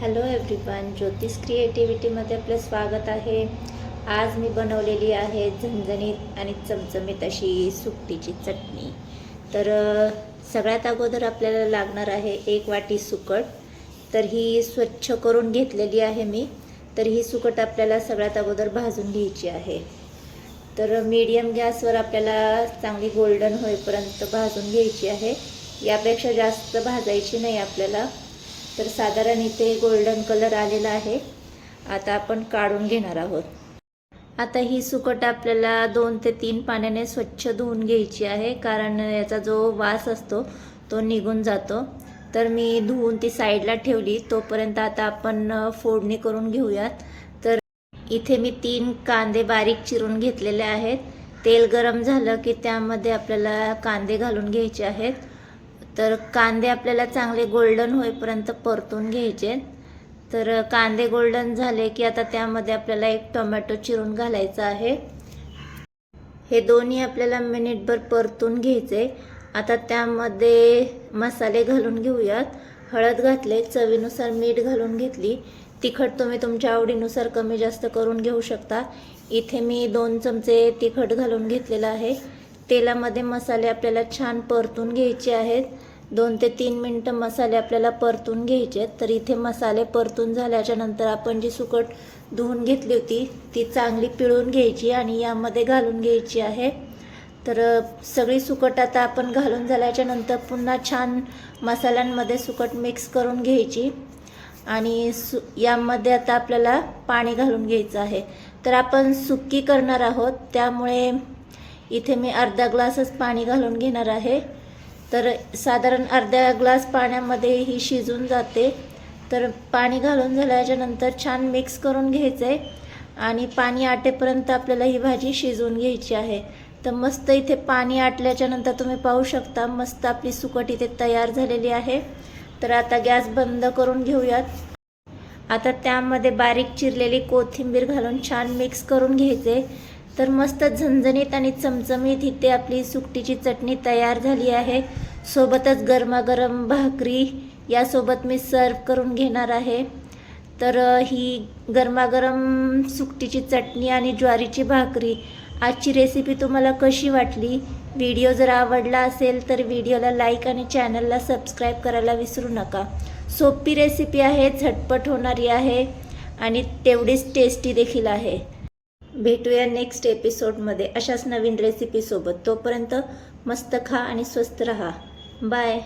Hello everyone, ज्योतिष क्रिएटिव्हिटीमध्ये आपलं स्वागत आहे। आज मी बनवलेली आहे झणझणीत आणि चमचमीत अशी सुकटीची चटणी। तर सगळ्यात अगोदर आपल्याला लागणार आहे 1 वाटी सुकट। तर ही स्वच्छ करून घेतलेली आहे मी। तर ही सुकट आपल्याला सगळ्यात अगोदर भाजून घ्यायची आहे। तर मीडियम गॅसवर आपल्याला चांगली गोल्डन होईपर्यंत भाजून घ्यायची आहे। यापेक्षा जास्त भाजायची नाही आपल्याला। तर साधारण इथे गोल्डन कलर आलेला आहे। आता आपण काढून घेणार आहोत। आता ही सुकट आपल्याला 2 ते 3 पाण्याने स्वच्छ धुवून घ्यायची आहे, कारण याचा जो वास असतो तो निघून जातो। तर मी धुवून ती साईडला ठेवली। तोपर्यंत आता आपण फोडणी करून घेऊयात। तर इथे मी 3 कांदे बारीक चिरून घेतलेले आहेत। तेल गरम झालं की त्यामध्ये आपल्याला कांदे घालून घ्यायचे आहेत। तर कांदे आपल्याला चांगले गोल्डन होईपर्यंत परतून घ्यायचे। तर कांदे गोल्डन झाले की आता त्यामध्ये आपल्याला 1 टोमॅटो चिरून घालायचा आहे। हे दोन्ही आपल्याला मिनिटभर परतून घ्यायचे। आता त्यामध्ये मसाले घालून घेऊयात। हळद घातले, चवीनुसार मीठ घालून घेतली। तिखट तुम्ही तुमच्या आवडीनुसार कमी जास्त करून घेऊ शकता। इथे मी 2 चमचे तिखट घालून घेतलेला आहे। तेलामध्ये मसाले आपल्याला छान परतून घ्यायचे आहेत। 2 ते 3 मिनिटं मसाले आपल्याला परतून घ्यायचे। तर इथे मसाले परतून झाल्याच्या नंतर आपण जी सुकट धुवून घेतली होती ती चांगली पिळून घ्यायची आणि यामध्ये घालून घ्यायची आहे। तर सगळी सुकट आता आपण घालून झाल्याच्या नंतर पुन्हा छान मसाल्यांमध्ये सुकट मिक्स करून घ्यायची आणि यामध्ये आता आपल्याला पाणी घालून घ्यायचं आहे। तर आपण सुक्की करणार आहोत, त्यामुळे इथे मी अर्धा ग्लासच पाणी घालून घेणार आहे। तर साधारण अर्धा ग्लास पाण्यामध्ये ही शिजून जाते। तर पाणी घालून झाल्याच्या नंतर छान मिक्स करून घ्यायचे आणि पाणी आटेपर्यंत आपल्याला ही भाजी शिजवून घ्यायची आहे। तर मस्त इथे पाणी आटल्याच्या नंतर तुम्ही पाहू शकता मस्त आपली सुकट इथे तयार झालेली आहे। तर आता गॅस बंद करून घेऊयात। आता त्यामध्ये बारीक चिरलेली कोथिंबीर घालून छान मिक्स करून घ्यायचे। तर मस्त झणझणीत आणि चमचमीत इथे आपली सुकटीची चटणी तयार झाली आहे। सोबतच गरमागरम भाकरी यासोबत मी सर्व करून घेणार आहे। तर ही गरमागरम सुकटीची चटणी आणि ज्वारीची भाकरी आजची रेसिपी तुम्हाला कशी वाटली? व्हिडिओ जर आवडला असेल तर व्हिडिओला लाईक आणि चॅनलला सबस्क्राईब करायला विसरू नका। सोपी रेसिपी आहे, झटपट होणारी आहे आणि तेवढीच टेस्टी देखील आहे। भेटूया नेक्स्ट एपिसोडमध्ये अशाच नवीन रेसिपीसोबत। तोपर्यंत मस्त खा आणि स्वस्त रहा। बाय।